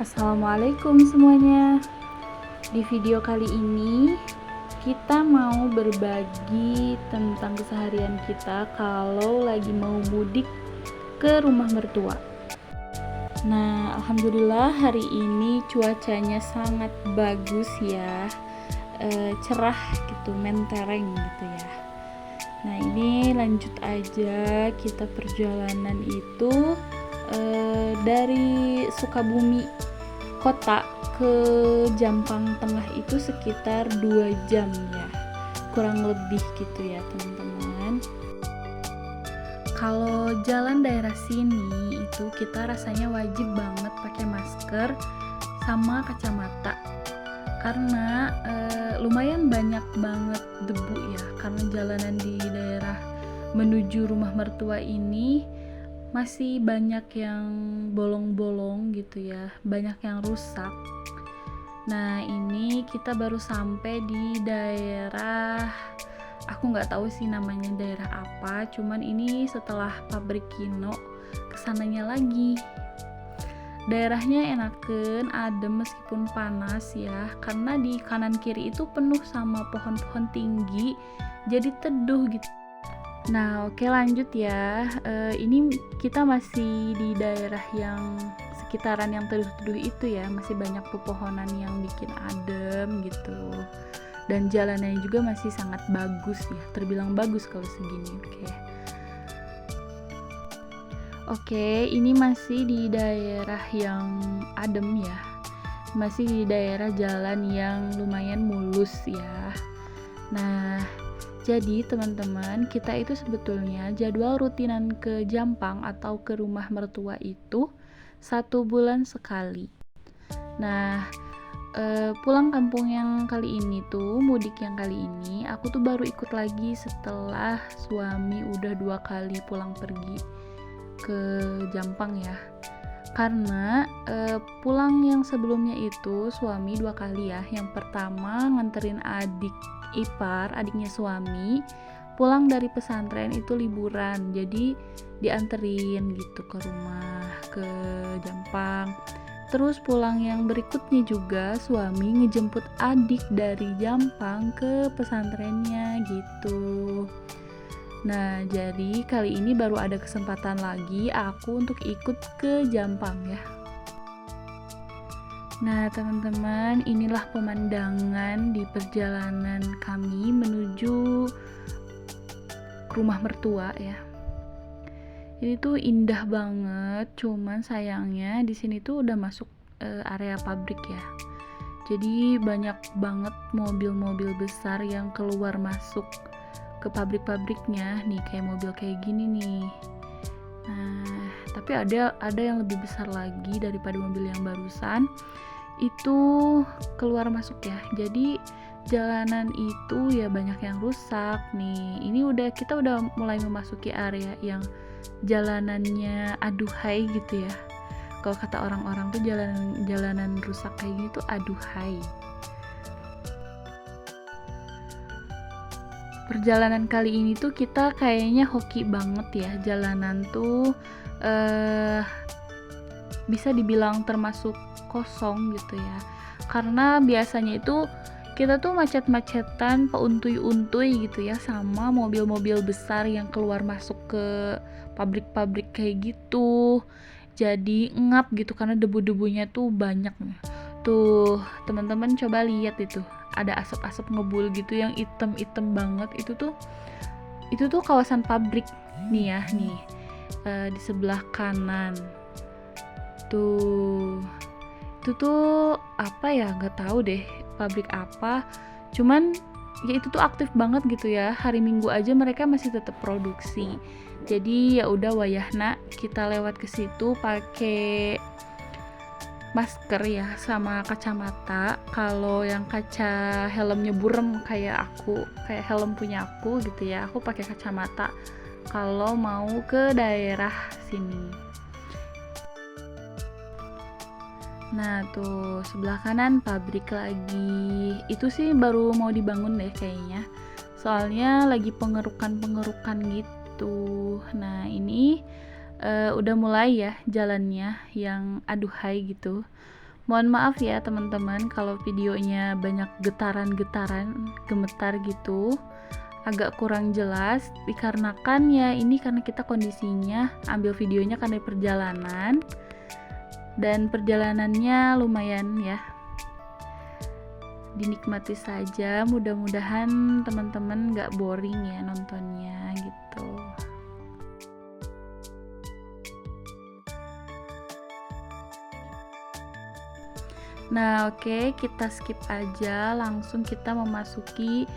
Assalamualaikum semuanya. Di video kali ini kita mau berbagi tentang keseharian kita kalau lagi mau mudik ke rumah mertua. Nah, alhamdulillah hari ini cuacanya sangat bagus ya, cerah gitu, mentereng gitu ya. Nah, ini lanjut aja kita perjalanan itu dari Sukabumi kota ke Jampang Tengah itu sekitar 2 jam ya, kurang lebih gitu ya teman-teman. Kalau jalan daerah sini itu kita rasanya wajib banget pakai masker sama kacamata karena lumayan banyak banget debu ya, karena jalanan di daerah menuju rumah mertua ini masih banyak yang bolong-bolong gitu ya, banyak yang rusak. Nah, ini kita baru sampai di daerah, aku nggak tahu sih namanya daerah apa, cuman ini setelah pabrik Kino kesananya lagi. Daerahnya enaken, adem meskipun panas ya, karena di kanan kiri itu penuh sama pohon-pohon tinggi, jadi teduh gitu. Nah, oke lanjut ya. Ini kita masih di daerah yang sekitaran yang teduh-teduh itu ya, masih banyak pepohonan yang bikin adem gitu. Dan jalannya juga masih sangat bagus ya, terbilang bagus kalau segini. Oke, ini masih di daerah yang adem ya. Masih di daerah jalan yang lumayan mulus ya. Nah, jadi teman-teman, kita itu sebetulnya jadwal rutinan ke Jampang atau ke rumah mertua itu 1 bulan sekali. Nah, pulang kampung yang kali ini tuh, mudik yang kali ini, aku tuh baru ikut lagi setelah suami udah 2 kali pulang pergi ke Jampang ya. Karena pulang yang sebelumnya itu suami 2 kali ya. Yang pertama nganterin adik ipar, adiknya suami, pulang dari pesantren itu liburan, jadi dianterin gitu ke rumah, ke Jampang. Terus pulang yang berikutnya juga suami ngejemput adik dari Jampang ke pesantrennya gitu. Nah, jadi kali ini baru ada kesempatan lagi aku untuk ikut ke Jampang ya. Nah, teman-teman, inilah pemandangan di perjalanan kami menuju rumah mertua ya. Ini tuh indah banget, cuman sayangnya di sini tuh udah masuk area pabrik ya. Jadi banyak banget mobil-mobil besar yang keluar masuk ke pabrik-pabriknya nih, kayak mobil kayak gini nih. Nah, tapi ada yang lebih besar lagi daripada mobil yang barusan. Itu keluar masuk ya, jadi jalanan itu ya banyak yang rusak nih. Ini kita udah mulai memasuki area yang jalanannya aduhai gitu ya. Kalau kata orang-orang tuh jalanan rusak kayak gini tuh aduhai. Perjalanan kali ini tuh kita kayaknya hoki banget ya, jalanan tuh bisa dibilang termasuk kosong gitu ya, karena biasanya itu kita tuh macet-macetan, peuntuy-untuy gitu ya, sama mobil-mobil besar yang keluar masuk ke pabrik-pabrik kayak gitu, jadi ngap gitu karena debu-debunya tuh banyak. Tuh teman-teman coba lihat, itu ada asap-asap ngebul gitu yang item-item banget. Itu tuh kawasan pabrik nih ya, nih di sebelah kanan tuh. Itu tuh apa ya, nggak tahu deh pabrik apa, cuman ya itu tuh aktif banget gitu ya, hari Minggu aja mereka masih tetap produksi. Jadi ya udah wayahna kita lewat ke situ pakai masker ya sama kacamata. Kalau yang kaca helmnya burem kayak helm punya aku gitu ya, aku pakai kacamata kalau mau ke daerah sini. Nah tuh sebelah kanan pabrik lagi, itu sih baru mau dibangun deh kayaknya, soalnya lagi pengerukan gitu. Nah ini udah mulai ya jalannya yang aduhai gitu, Mohon maaf ya teman-teman kalau videonya banyak getaran-getaran, gemetar gitu, agak kurang jelas dikarenakan ya ini karena kita kondisinya ambil videonya karena perjalanan dan perjalanannya lumayan ya. Dinikmati saja, mudah-mudahan teman-teman gak boring ya nontonnya gitu. Nah oke, kita skip aja, langsung kita memasuki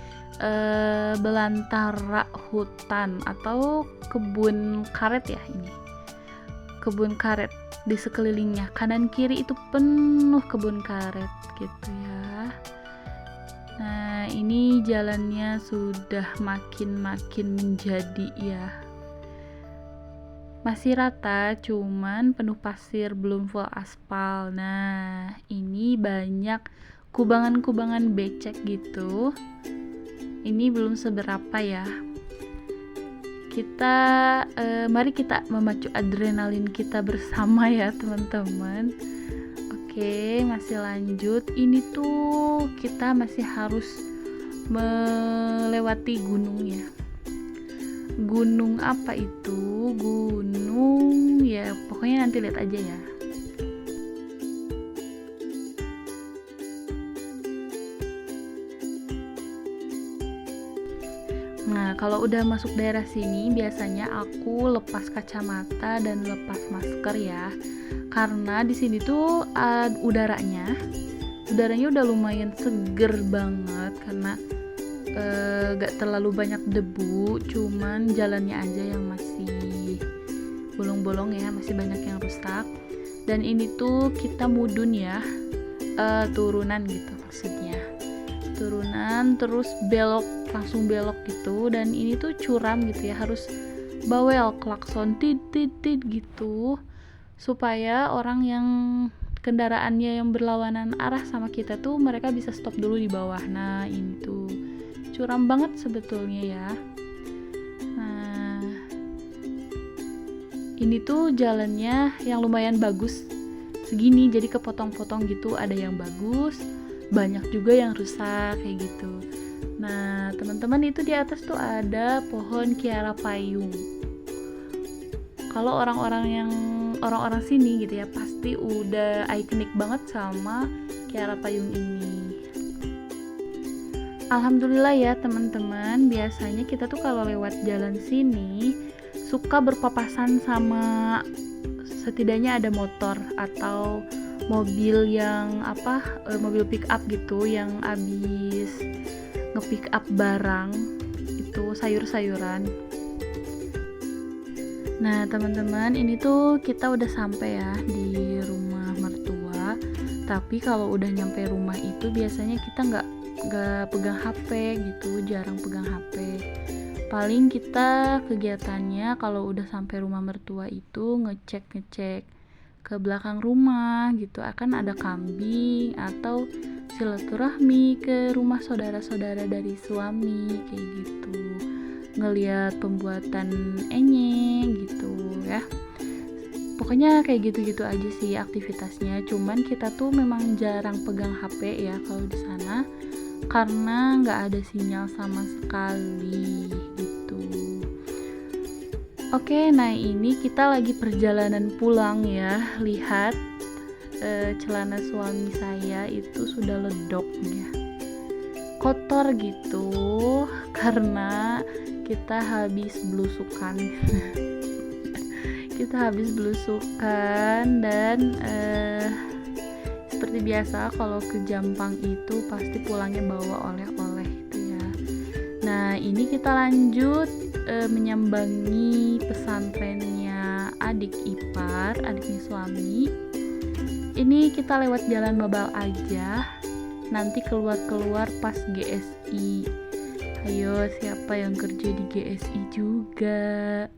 belantara hutan atau kebun karet ya ini. Kebun karet di sekelilingnya, kanan kiri itu penuh kebun karet gitu ya. Nah ini jalannya sudah makin menjadi ya, masih rata cuman penuh pasir, belum full aspal. Nah ini banyak kubangan-kubangan becek gitu, ini belum seberapa ya. Kita mari kita memacu adrenalin kita bersama ya teman-teman. Oke, masih lanjut. Ini tuh kita masih harus melewati gunung ya. Gunung apa itu? Gunung ya, pokoknya nanti lihat aja ya. Nah, kalau udah masuk daerah sini biasanya aku lepas kacamata dan lepas masker ya. Karena di sini tuh udaranya udah lumayan seger banget karena gak terlalu banyak debu, cuman jalannya aja yang masih bolong-bolong ya, masih banyak yang rusak. Dan ini tuh kita mudun ya, turunan gitu maksudnya, turunan terus belok, langsung belok gitu. Dan ini tuh curam gitu ya, harus bawel klakson tit gitu supaya orang yang kendaraannya yang berlawanan arah sama kita tuh mereka bisa stop dulu di bawah. Nah ini tuh curam banget sebetulnya ya. Nah ini tuh jalannya yang lumayan bagus segini, jadi kepotong-potong gitu, ada yang bagus, banyak juga yang rusak kayak gitu. Nah teman-teman, itu di atas tuh ada pohon kiara payung. Kalau orang-orang sini gitu ya pasti udah ikonik banget sama kiara payung ini. Alhamdulillah ya teman-teman, biasanya kita tuh kalau lewat jalan sini suka berpapasan sama setidaknya ada motor atau mobil yang mobil pick up gitu yang habis nge-pick up barang itu, sayur-sayuran. Nah teman-teman, ini tuh kita udah sampai ya di rumah mertua. Tapi kalau udah nyampe rumah itu biasanya kita nggak pegang HP gitu, jarang pegang HP. Paling kita kegiatannya kalau udah sampai rumah mertua itu ngecek ke belakang rumah gitu, akan ada kambing atau silaturahmi ke rumah saudara-saudara dari suami kayak gitu, ngeliat pembuatan enyeng gitu ya. Pokoknya kayak gitu-gitu aja sih aktivitasnya. Cuman kita tuh memang jarang pegang HP ya kalau di sana, karena nggak ada sinyal sama sekali gitu. Oke, nah ini kita lagi perjalanan pulang ya. Lihat celana suami saya itu sudah ledok ya, kotor gitu karena kita habis belusukan. Kita habis belusukan dan seperti biasa kalau ke Jampang itu pasti pulangnya bawa oleh-oleh gitu ya. Nah ini kita lanjut menyambangi pesantrennya adik ipar, adiknya suami. Ini kita lewat jalan Babal aja, nanti keluar pas GSI. Ayo siapa yang kerja di GSI juga?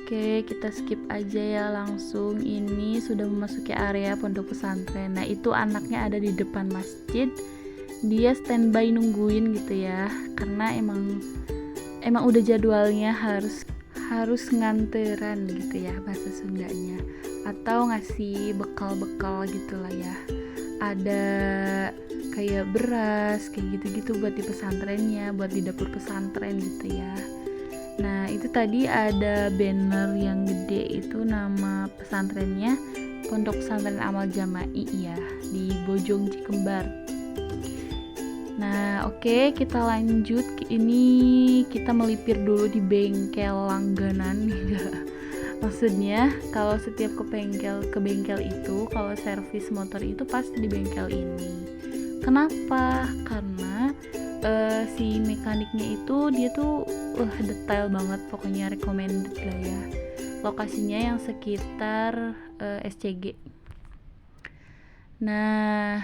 Oke, kita skip aja ya langsung. Ini sudah memasuki area pondok pesantren. Nah itu anaknya ada di depan masjid, dia standby nungguin gitu ya, karena emang udah jadwalnya harus nganteran gitu ya bahasa Sundanya, atau ngasih bekal-bekal gitulah ya. Ada kayak beras kayak gitu-gitu buat di pesantrennya, buat di dapur pesantren gitu ya. Nah itu tadi ada banner yang gede, itu nama pesantrennya Pondok Pesantren Amal Jama'i ya, di Bojong Cikembar. Nah oke, kita lanjut. Ini kita melipir dulu di bengkel langganan maksudnya kalau setiap ke bengkel itu, kalau servis motor itu pasti di bengkel ini. Kenapa? Karena si mekaniknya itu dia tuh detail banget, pokoknya recommended lah ya. Lokasinya yang sekitar SCG. Nah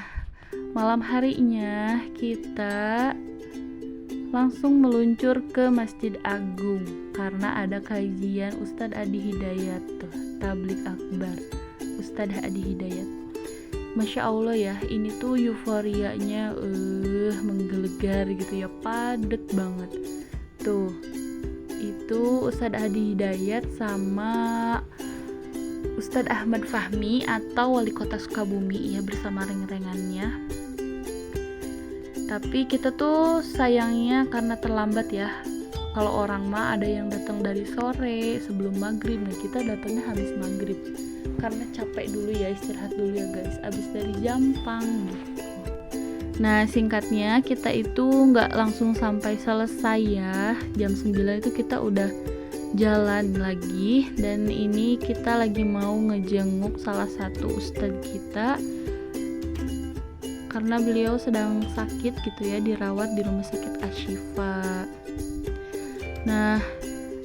malam harinya kita langsung meluncur ke Masjid Agung karena ada kajian Ustadz Adi Hidayat tuh, tablik akbar Ustadz Adi Hidayat. Masya Allah ya, ini tuh euforianya menggelegar gitu ya, padet banget tuh. Itu Ustadz Adi Hidayat sama Ustadz Ahmad Fahmi atau Wali Kota Sukabumi ya, bersama reng-rengannya. Tapi kita tuh sayangnya karena terlambat ya. Kalau orang mah ada yang datang dari sore sebelum maghrib, nah kita datangnya habis maghrib karena capek dulu ya, istirahat dulu ya guys, abis dari Jampang gitu. Nah singkatnya kita itu nggak langsung sampai selesai ya, jam 9 itu kita udah jalan lagi, dan ini kita lagi mau ngejenguk salah satu ustadz kita karena beliau sedang sakit gitu ya, dirawat di rumah sakit Ashifa. Nah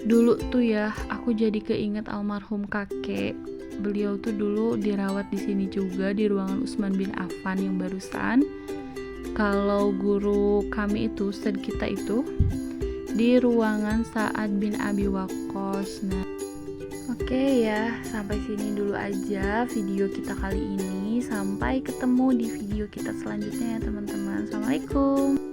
dulu tuh ya aku jadi keinget almarhum kakek. Beliau tuh dulu dirawat di sini juga, di ruangan Utsman bin Affan yang barusan. Kalau guru kami itu, ustadz kita itu di ruangan Sa'ad bin Abi Waqqas. Nah oke ya, sampai sini dulu aja video kita kali ini. Sampai ketemu di video kita selanjutnya ya teman-teman. Assalamualaikum.